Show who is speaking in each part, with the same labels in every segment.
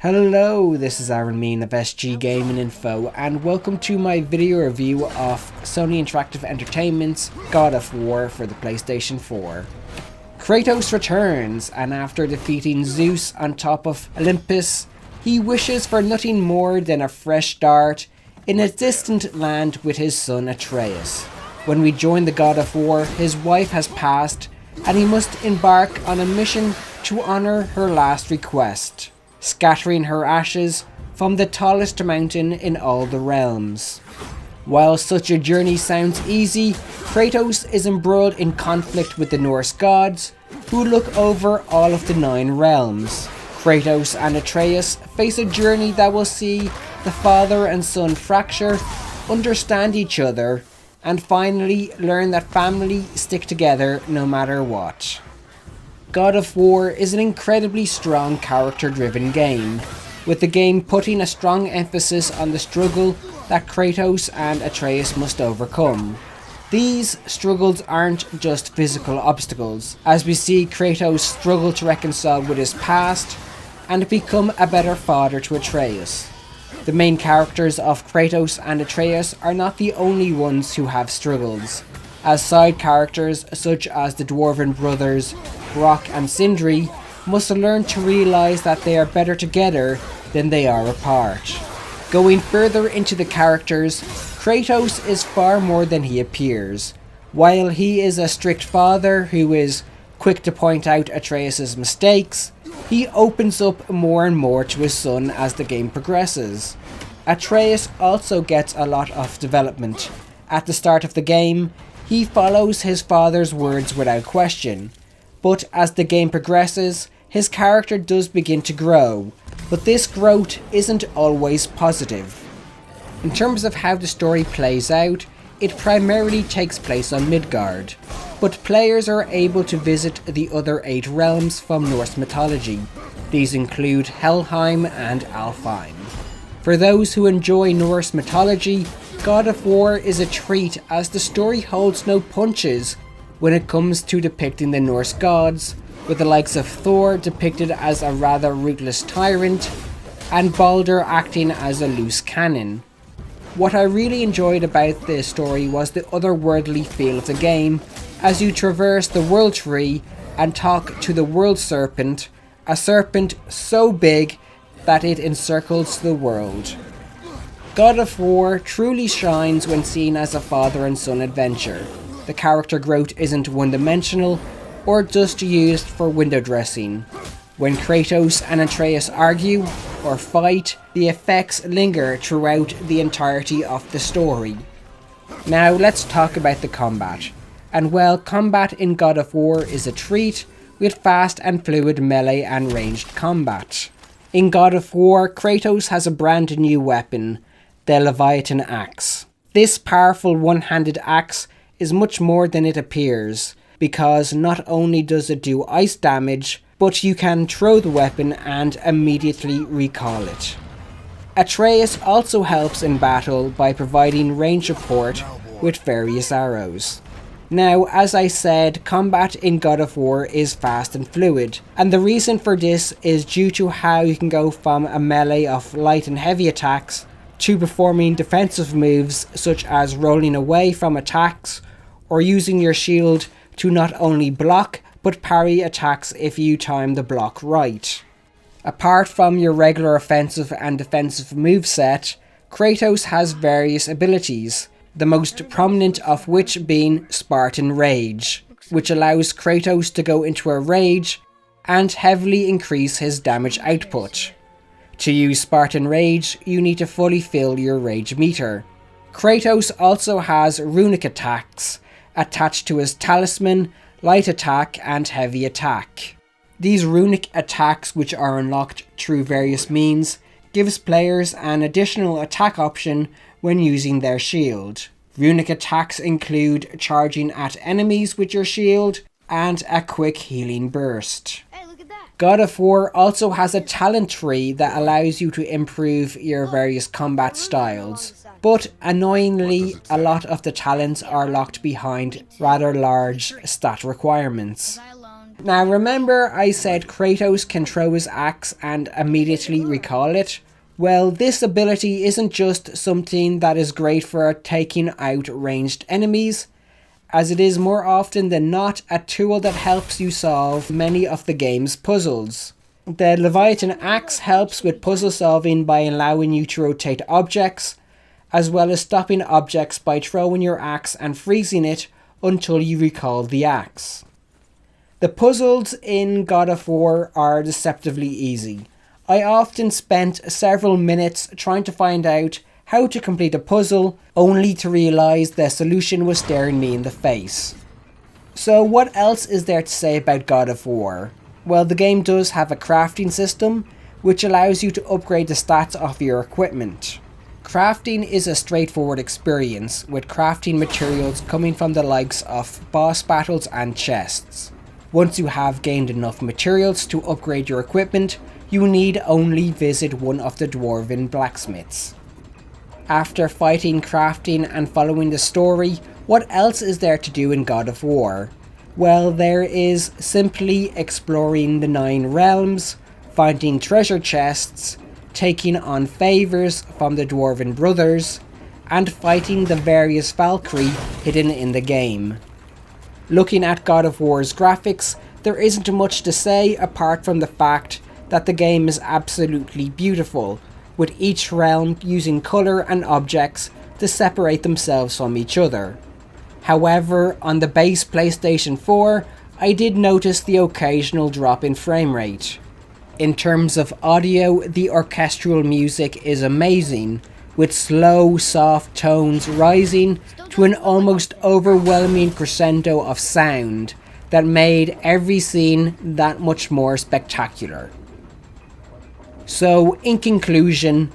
Speaker 1: Hello, this is Aaron Mean of SG Gaming Info, and welcome to my video review of Sony Interactive Entertainment's God of War for the PlayStation 4. Kratos returns, and after defeating Zeus on top of Olympus, he wishes for nothing more than a fresh start in a distant land with his son Atreus. When we join the God of War, his wife has passed, and he must embark on a mission to honour her last request, scattering her ashes from the tallest mountain in all the realms. While such a journey sounds easy, Kratos is embroiled in conflict with the Norse gods, who look over all of the 9 realms. Kratos and Atreus face a journey that will see the father and son fracture, understand each other, and finally learn that family stick together no matter what. God of War is an incredibly strong character-driven game, with the game putting a strong emphasis on the struggle that Kratos and Atreus must overcome. These struggles aren't just physical obstacles, as we see Kratos struggle to reconcile with his past and become a better father to Atreus. The main characters of Kratos and Atreus are not the only ones who have struggles, as side characters such as the Dwarven brothers Brock and Sindri must learn to realise that they are better together than they are apart. Going further into the characters, Kratos is far more than he appears. While he is a strict father who is quick to point out Atreus' mistakes, he opens up more and more to his son as the game progresses. Atreus also gets a lot of development. At the start of the game, he follows his father's words without question. But as the game progresses, his character does begin to grow, but this growth isn't always positive. In terms of how the story plays out, it primarily takes place on Midgard, but players are able to visit the other 8 realms from Norse mythology. These include Helheim and Alfheim. For those who enjoy Norse mythology, God of War is a treat, as the story holds no punches when it comes to depicting the Norse gods, with the likes of Thor depicted as a rather ruthless tyrant, and Balder acting as a loose cannon. What I really enjoyed about this story was the otherworldly feel of the game, as you traverse the world tree and talk to the world serpent, a serpent so big that it encircles the world. God of War truly shines when seen as a father and son adventure. The character growth isn't one-dimensional or just used for window dressing. When Kratos and Atreus argue or fight, the effects linger throughout the entirety of the story. Now let's talk about the combat. And well, combat in God of War is a treat, with fast and fluid melee and ranged combat. In God of War, Kratos has a brand new weapon, the Leviathan Axe. This powerful one-handed axe is much more than it appears, because not only does it do ice damage, but you can throw the weapon and immediately recall it. Atreus also helps in battle by providing range support with various arrows. Now, as I said, combat in God of War is fast and fluid, and the reason for this is due to how you can go from a melee of light and heavy attacks to performing defensive moves such as rolling away from attacks or using your shield to not only block but parry attacks if you time the block right. Apart from your regular offensive and defensive moveset, Kratos has various abilities, the most prominent of which being Spartan Rage, which allows Kratos to go into a rage and heavily increase his damage output. To use Spartan Rage, you need to fully fill your rage meter. Kratos also has runic attacks attached to his talisman, light attack and heavy attack. These runic attacks, which are unlocked through various means, gives players an additional attack option when using their shield. Runic attacks include charging at enemies with your shield and a quick healing burst. God of War also has a talent tree that allows you to improve your various combat styles, but annoyingly a lot of the talents are locked behind rather large stat requirements. Now remember I said Kratos can throw his axe and immediately recall it? Well, this ability isn't just something that is great for taking out ranged enemies, as it is more often than not a tool that helps you solve many of the game's puzzles. The Leviathan Axe helps with puzzle solving by allowing you to rotate objects, as well as stopping objects by throwing your axe and freezing it until you recall the axe. The puzzles in God of War are deceptively easy. I often spent several minutes trying to find out how to complete a puzzle, only to realise the solution was staring me in the face. So what else is there to say about God of War? Well, the game does have a crafting system, which allows you to upgrade the stats of your equipment. Crafting is a straightforward experience, with crafting materials coming from the likes of boss battles and chests. Once you have gained enough materials to upgrade your equipment, you need only visit one of the dwarven blacksmiths. After fighting, crafting and following the story, what else is there to do in God of War? Well, there is simply exploring the 9 realms, finding treasure chests, taking on favours from the dwarven brothers, and fighting the various Valkyrie hidden in the game. Looking at God of War's graphics, there isn't much to say apart from the fact that the game is absolutely beautiful, with each realm using colour and objects to separate themselves from each other. However, on the base PlayStation 4, I did notice the occasional drop in frame rate. In terms of audio, the orchestral music is amazing, with slow, soft tones rising to an almost overwhelming crescendo of sound that made every scene that much more spectacular. So, in conclusion,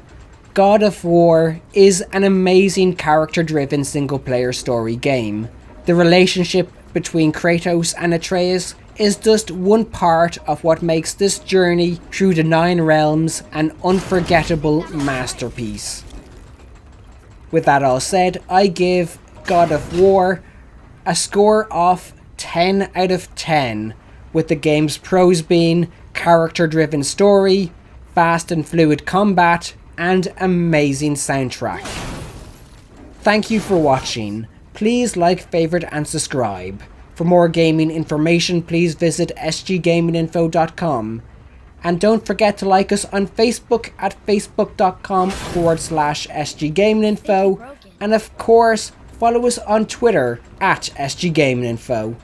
Speaker 1: God of War is an amazing character-driven single-player story game. The relationship between Kratos and Atreus is just one part of what makes this journey through the 9 realms an unforgettable masterpiece. With that all said, I give God of War a score of 10 out of 10, with the game's pros being character-driven story, fast and fluid combat, and amazing soundtrack. Thank you for watching. Please like, favorite and subscribe. For more gaming information, please visit sggaminginfo.com. And don't forget to like us on Facebook at facebook.com/sggaminginfo. And of course, follow us on Twitter at sggaminginfo.